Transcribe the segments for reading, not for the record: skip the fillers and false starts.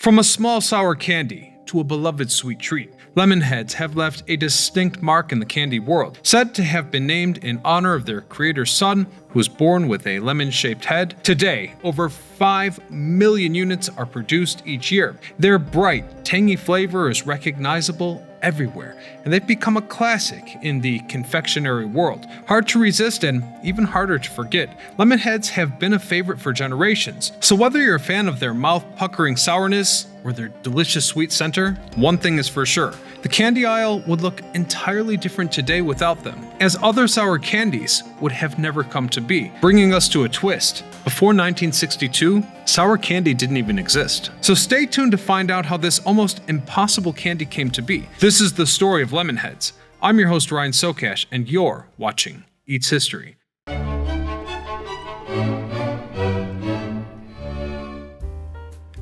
From a small sour candy to a beloved sweet treat, Lemonheads have left a distinct mark in the candy world, said to have been named in honor of their creator's son, who was born with a lemon-shaped head. Today, over 5 million units are produced each year. Their bright, tangy flavor is recognizable everywhere, and they've become a classic in the confectionery world. Hard to resist and even harder to forget, Lemonheads have been a favorite for generations. So whether you're a fan of their mouth-puckering sourness or their delicious sweet center, one thing is for sure: the candy aisle would look entirely different today without them, as other sour candies would have never come to be. Bringing us to a twist: before 1962, sour candy didn't even exist. So stay tuned to find out how this almost impossible candy came to be. This is the story of Lemonheads. I'm your host Ryan Socash, and you're watching Eats History.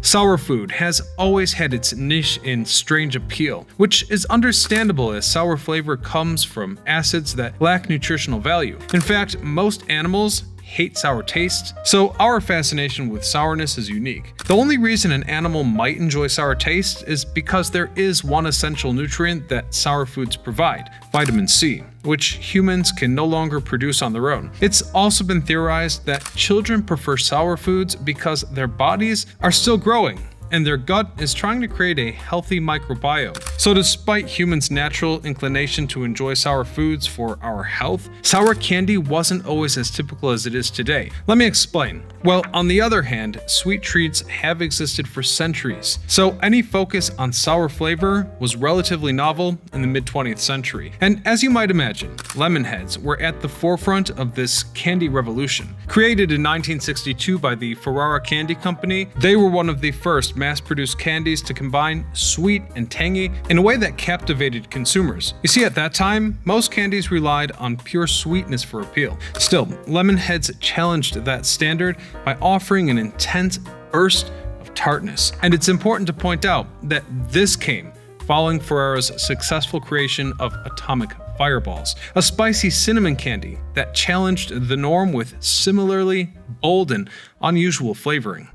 Sour food has always had its niche in strange appeal, which is understandable as sour flavor comes from acids that lack nutritional value. In fact, most animals hate sour taste, so our fascination with sourness is unique. The only reason an animal might enjoy sour taste is because there is one essential nutrient that sour foods provide: vitamin C, which humans can no longer produce on their own. It's also been theorized that children prefer sour foods because their bodies are still growing and their gut is trying to create a healthy microbiome. So despite humans' natural inclination to enjoy sour foods for our health, sour candy wasn't always as typical as it is today. Let me explain. Well, on the other hand, sweet treats have existed for centuries, so any focus on sour flavor was relatively novel in the mid-20th century. And as you might imagine, Lemonheads were at the forefront of this candy revolution. Created in 1962 by the Ferrara Candy Company, they were one of the first mass-produced candies to combine sweet and tangy in a way that captivated consumers. You see, at that time, most candies relied on pure sweetness for appeal. Still, Lemonheads challenged that standard by offering an intense burst of tartness. And it's important to point out that this came following Ferrara's successful creation of Atomic Fireballs, a spicy cinnamon candy that challenged the norm with similarly bold and unusual flavoring.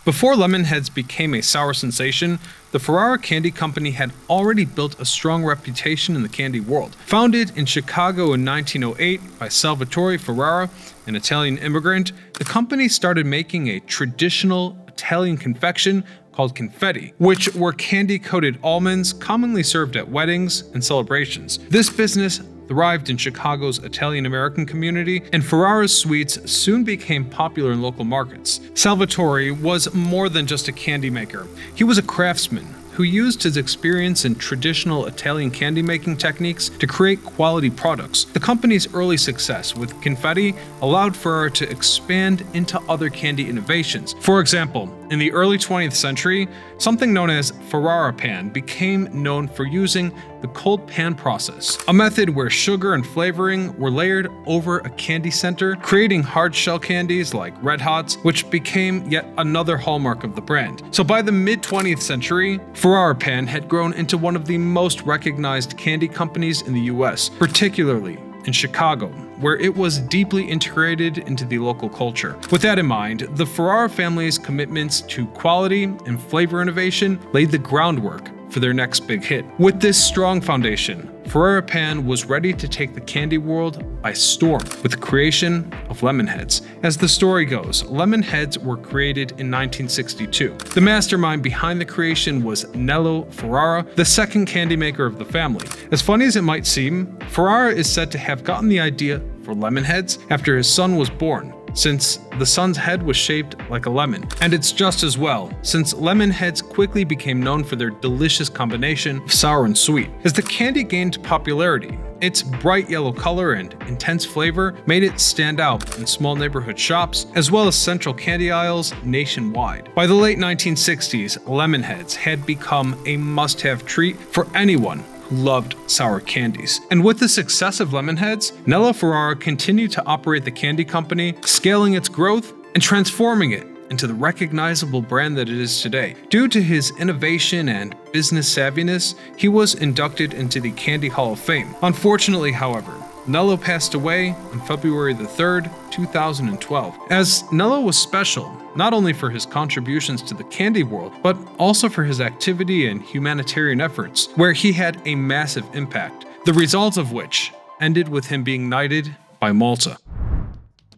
Before Lemonheads became a sour sensation, the Ferrara Candy Company had already built a strong reputation in the candy world. Founded in Chicago in 1908 by Salvatore Ferrara, an Italian immigrant, the company started making a traditional Italian confection called confetti, which were candy-coated almonds commonly served at weddings and celebrations. This business thrived in Chicago's Italian-American community, and Ferrara's sweets soon became popular in local markets. Salvatore was more than just a candy maker. He was a craftsman who used his experience in traditional Italian candy-making techniques to create quality products. The company's early success with confetti allowed Ferrara to expand into other candy innovations. For example, in the early 20th century, something known as Ferrara pan became known for using the cold pan process, a method where sugar and flavoring were layered over a candy center, creating hard shell candies like Red Hots, which became yet another hallmark of the brand. So by the mid-20th century, Ferrara pan had grown into one of the most recognized candy companies in the US, particularly in Chicago, where it was deeply integrated into the local culture. With that in mind, the Ferrara family's commitments to quality and flavor innovation laid the groundwork for their next big hit. With this strong foundation, Ferrara Pan was ready to take the candy world by storm with the creation of Lemonheads. As the story goes, Lemonheads were created in 1962. The mastermind behind the creation was Nello Ferrara, the second candy maker of the family. As funny as it might seem, Ferrara is said to have gotten the idea for Lemonheads after his son was born, since the son's head was shaped like a lemon. And it's just as well, since Lemonheads quickly became known for their delicious combination of sour and sweet. As the candy gained popularity, its bright yellow color and intense flavor made it stand out in small neighborhood shops, as well as central candy aisles nationwide. By the late 1960s, Lemonheads had become a must-have treat for anyone who loved sour candies. And with the success of Lemonheads, Nello Ferrara continued to operate the candy company, scaling its growth and transforming it into the recognizable brand that it is today. Due to his innovation and business savviness, he was inducted into the Candy Hall of Fame. Unfortunately, however, Nello passed away on February the 3rd, 2012. As Nello was special, not only for his contributions to the candy world, but also for his activity in humanitarian efforts, where he had a massive impact, the result of which ended with him being knighted by Malta.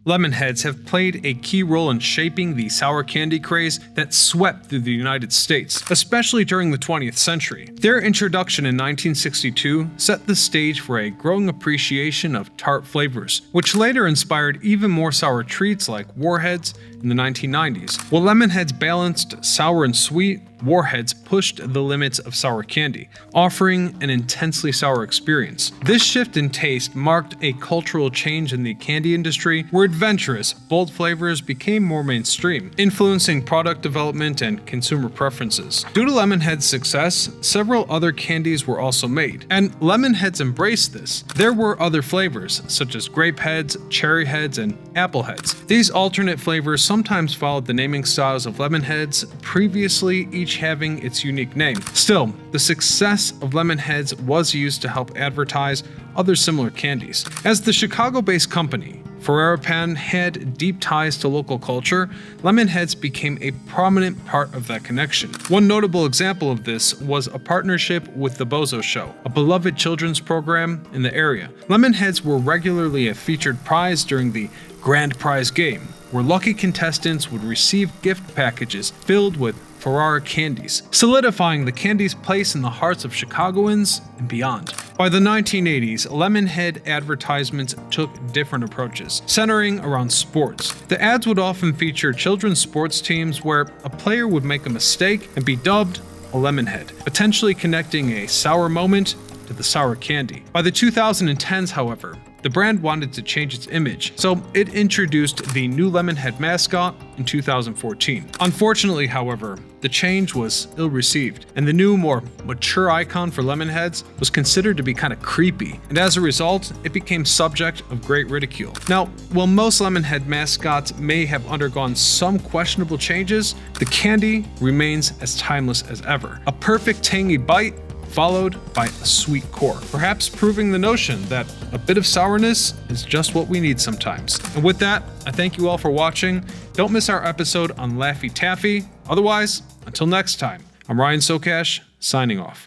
Lemonheads have played a key role in shaping the sour candy craze that swept through the United States, especially during the 20th century. Their introduction in 1962 set the stage for a growing appreciation of tart flavors, which later inspired even more sour treats like Warheads in the 1990s. While Lemonheads balanced sour and sweet, Warheads pushed the limits of sour candy, offering an intensely sour experience. This shift in taste marked a cultural change in the candy industry, where adventurous, bold flavors became more mainstream, influencing product development and consumer preferences. Due to Lemonhead's success, several other candies were also made, and Lemonheads embraced this. There were other flavors, such as grape heads, cherry heads, and apple heads. These alternate flavors sometimes followed the naming styles of Lemonheads, previously each having its unique name. Still, the success of Lemonheads was used to help advertise other similar candies. As the Chicago-based company, Ferrara had deep ties to local culture, Lemonheads became a prominent part of that connection. One notable example of this was a partnership with The Bozo Show, a beloved children's program in the area. Lemonheads were regularly a featured prize during the Grand Prize game, where lucky contestants would receive gift packages filled with Ferrara candies, solidifying the candy's place in the hearts of Chicagoans and beyond. By the 1980s, Lemonhead advertisements took different approaches, centering around sports. The ads would often feature children's sports teams where a player would make a mistake and be dubbed a Lemonhead, potentially connecting a sour moment to the sour candy. By the 2010s, however, the brand wanted to change its image, so it introduced the new Lemonhead mascot in 2014. Unfortunately, however, the change was ill-received, and the new, more mature icon for Lemonheads was considered to be kind of creepy, and as a result, it became subject of great ridicule. Now, while most Lemonhead mascots may have undergone some questionable changes, the candy remains as timeless as ever. A perfect tangy bite, followed by a sweet core, perhaps proving the notion that a bit of sourness is just what we need sometimes. And with that, I thank you all for watching. Don't miss our episode on Laffy Taffy. Otherwise, until next time, I'm Ryan Socash, signing off.